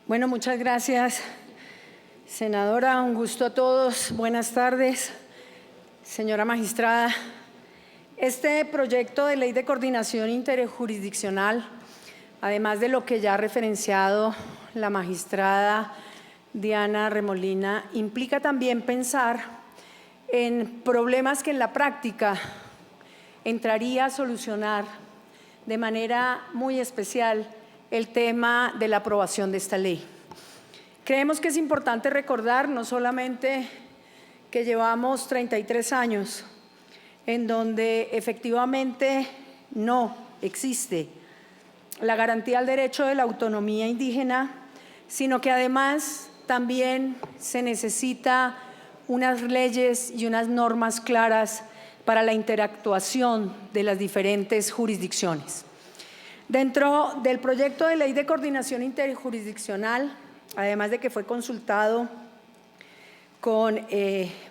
Bueno, muchas gracias, senadora. Un gusto a todos. Buenas tardes, señora magistrada. Este proyecto de ley de coordinación interjurisdiccional, además de lo que ya ha referenciado la magistrada Diana Remolina, implica también pensar en problemas que en la práctica entraría a solucionar de manera muy especial el tema de la aprobación de esta ley. Creemos que es importante recordar no solamente que llevamos 33 años en donde efectivamente no existe la garantía al derecho de la autonomía indígena, sino que además también se necesita unas leyes y unas normas claras para la interactuación de las diferentes jurisdicciones. Dentro del proyecto de ley de coordinación interjurisdiccional, además de que fue consultado con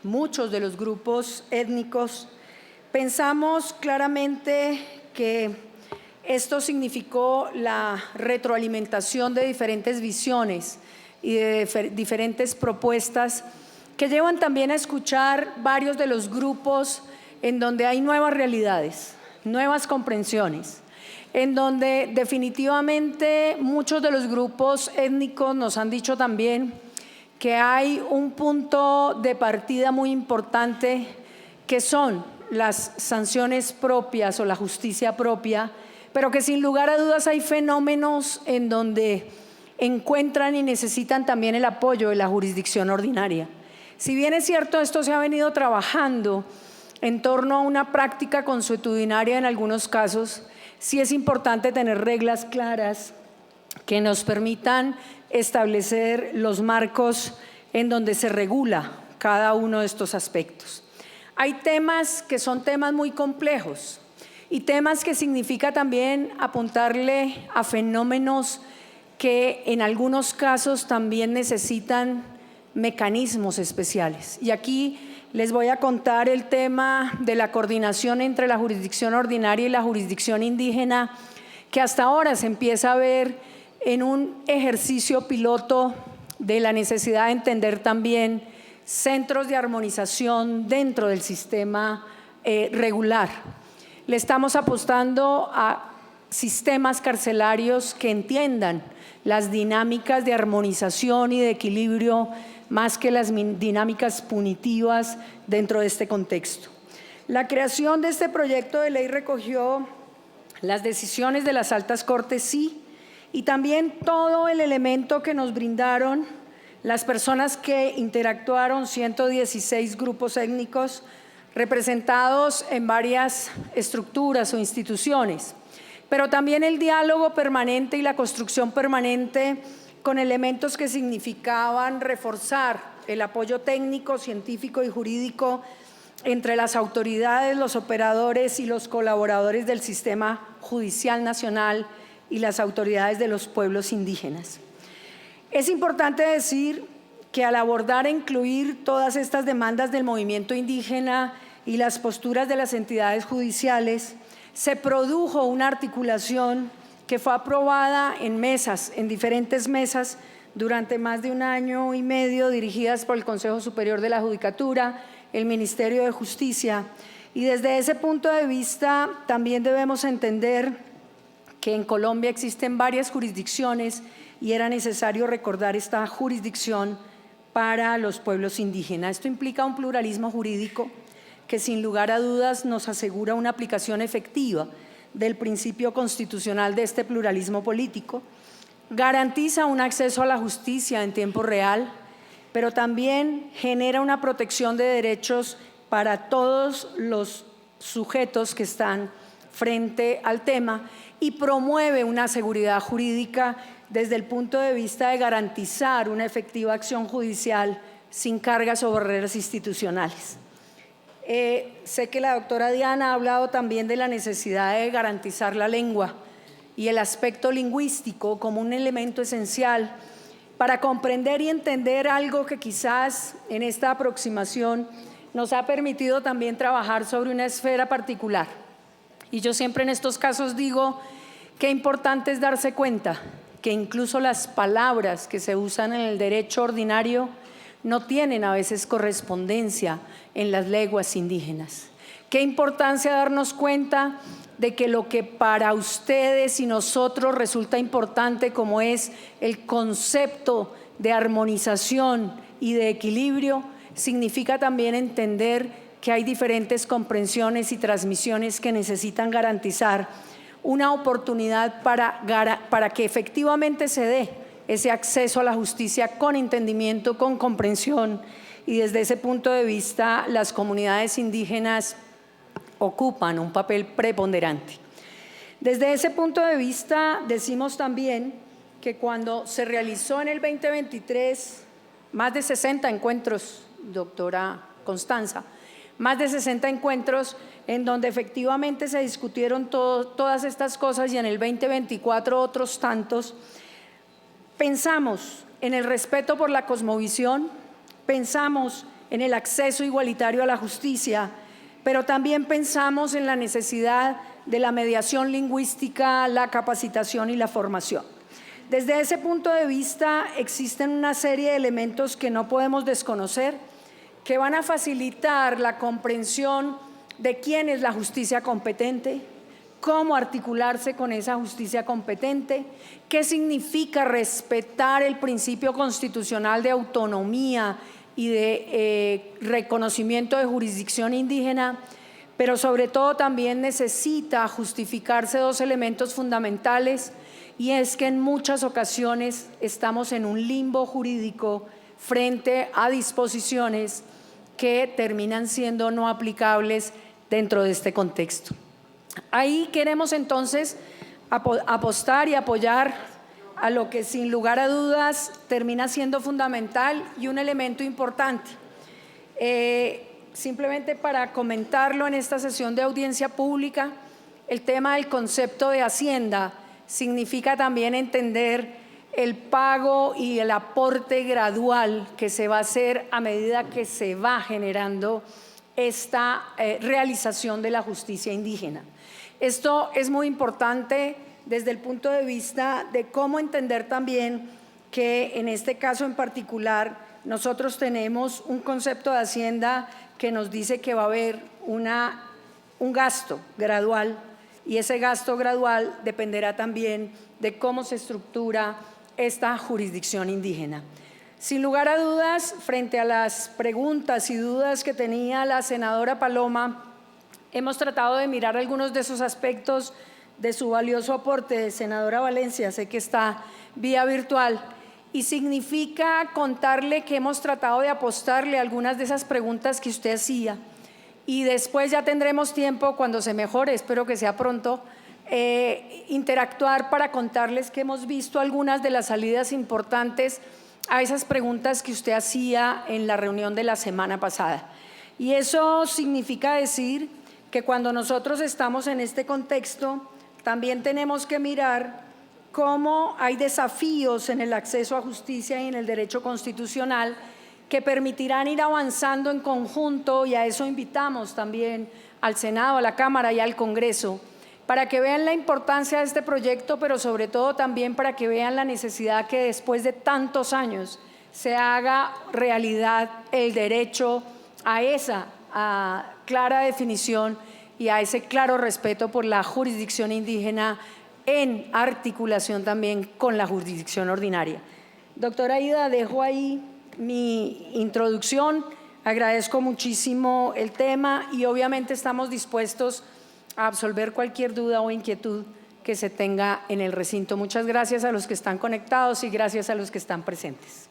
muchos de los grupos étnicos, pensamos claramente que esto significó la retroalimentación de diferentes visiones y de diferentes propuestas que llevan también a escuchar varios de los grupos en donde hay nuevas realidades, nuevas comprensiones, en donde definitivamente muchos de los grupos étnicos nos han dicho también que hay un punto de partida muy importante que son las sanciones propias o la justicia propia, pero que sin lugar a dudas hay fenómenos en donde encuentran y necesitan también el apoyo de la jurisdicción ordinaria. Si bien es cierto, esto se ha venido trabajando en torno a una práctica consuetudinaria en algunos casos, sí es importante tener reglas claras que nos permitan establecer los marcos en donde se regula cada uno de estos aspectos. Hay temas que son temas muy complejos y temas que significa también apuntarle a fenómenos que en algunos casos también necesitan mecanismos especiales. Y aquí les voy a contar el tema de la coordinación entre la jurisdicción ordinaria y la jurisdicción indígena, que hasta ahora se empieza a ver en un ejercicio piloto de la necesidad de entender también centros de armonización dentro del sistema regular. Le estamos apostando a sistemas carcelarios que entiendan las dinámicas de armonización y de equilibrio más que las dinámicas punitivas dentro de este contexto. La creación de este proyecto de ley recogió las decisiones de las altas cortes, sí, y también todo el elemento que nos brindaron las personas que interactuaron, 116 grupos étnicos representados en varias estructuras o instituciones, pero también el diálogo permanente y la construcción permanente con elementos que significaban reforzar el apoyo técnico, científico y jurídico entre las autoridades, los operadores y los colaboradores del sistema judicial nacional y las autoridades de los pueblos indígenas. Es importante decir que al abordar e incluir todas estas demandas del movimiento indígena y las posturas de las entidades judiciales, se produjo una articulación que fue aprobada en mesas, en diferentes mesas, durante más de 1 año y medio, dirigidas por el Consejo Superior de la Judicatura, el Ministerio de Justicia. Y desde ese punto de vista también debemos entender que en Colombia existen varias jurisdicciones y era necesario recordar esta jurisdicción para los pueblos indígenas. Esto implica un pluralismo jurídico que sin lugar a dudas nos asegura una aplicación efectiva del principio constitucional de este pluralismo político, garantiza un acceso a la justicia en tiempo real, pero también genera una protección de derechos para todos los sujetos que están frente al tema y promueve una seguridad jurídica desde el punto de vista de garantizar una efectiva acción judicial sin cargas o barreras institucionales. Sé que la doctora Diana ha hablado también de la necesidad de garantizar la lengua y el aspecto lingüístico como un elemento esencial para comprender y entender algo que quizás en esta aproximación nos ha permitido también trabajar sobre una esfera particular. Y yo siempre en estos casos digo qué importante es darse cuenta que incluso las palabras que se usan en el derecho ordinario no tienen a veces correspondencia en las lenguas indígenas. Qué importancia darnos cuenta de que lo que para ustedes y nosotros resulta importante, como es el concepto de armonización y de equilibrio, significa también entender que hay diferentes comprensiones y transmisiones que necesitan garantizar una oportunidad para que efectivamente se dé ese acceso a la justicia con entendimiento, con comprensión, y desde ese punto de vista las comunidades indígenas ocupan un papel preponderante. Desde ese punto de vista decimos también que cuando se realizó en el 2023 más de 60 encuentros, doctora Constanza, más de 60 encuentros en donde efectivamente se discutieron todas estas cosas, y en el 2024 otros tantos, pensamos en el respeto por la cosmovisión, pensamos en el acceso igualitario a la justicia, pero también pensamos en la necesidad de la mediación lingüística, la capacitación y la formación. Desde ese punto de vista existen una serie de elementos que no podemos desconocer, que van a facilitar la comprensión de quién es la justicia competente, cómo articularse con esa justicia competente, qué significa respetar el principio constitucional de autonomía y de reconocimiento de jurisdicción indígena, pero sobre todo también necesita justificarse dos elementos fundamentales, y es que en muchas ocasiones estamos en un limbo jurídico frente a disposiciones que terminan siendo no aplicables dentro de este contexto. Ahí queremos entonces apostar y apoyar a lo que sin lugar a dudas termina siendo fundamental y un elemento importante. Simplemente para comentarlo en esta sesión de audiencia pública, el tema del concepto de hacienda significa también entender el pago y el aporte gradual que se va a hacer a medida que se va generando esta realización de la justicia indígena. Esto es muy importante desde el punto de vista de cómo entender también que en este caso en particular nosotros tenemos un concepto de hacienda que nos dice que va a haber un gasto gradual, y ese gasto gradual dependerá también de cómo se estructura esta jurisdicción indígena. Sin lugar a dudas, frente a las preguntas y dudas que tenía la senadora Paloma, hemos tratado de mirar algunos de esos aspectos de su valioso aporte. Senadora Valencia, sé que está vía virtual, y significa contarle que hemos tratado de apostarle a algunas de esas preguntas que usted hacía, y después ya tendremos tiempo, cuando se mejore, espero que sea pronto, interactuar para contarles que hemos visto algunas de las salidas importantes a esas preguntas que usted hacía en la reunión de la semana pasada. Y eso significa decir que cuando nosotros estamos en este contexto, también tenemos que mirar cómo hay desafíos en el acceso a justicia y en el derecho constitucional que permitirán ir avanzando en conjunto, y a eso invitamos también al Senado, a la Cámara y al Congreso, para que vean la importancia de este proyecto, pero sobre todo también para que vean la necesidad que después de tantos años se haga realidad el derecho a esa clara definición y a ese claro respeto por la jurisdicción indígena en articulación también con la jurisdicción ordinaria. Doctora Ida, dejo ahí mi introducción, agradezco muchísimo el tema y obviamente estamos dispuestos a absolver cualquier duda o inquietud que se tenga en el recinto. Muchas gracias a los que están conectados y gracias a los que están presentes.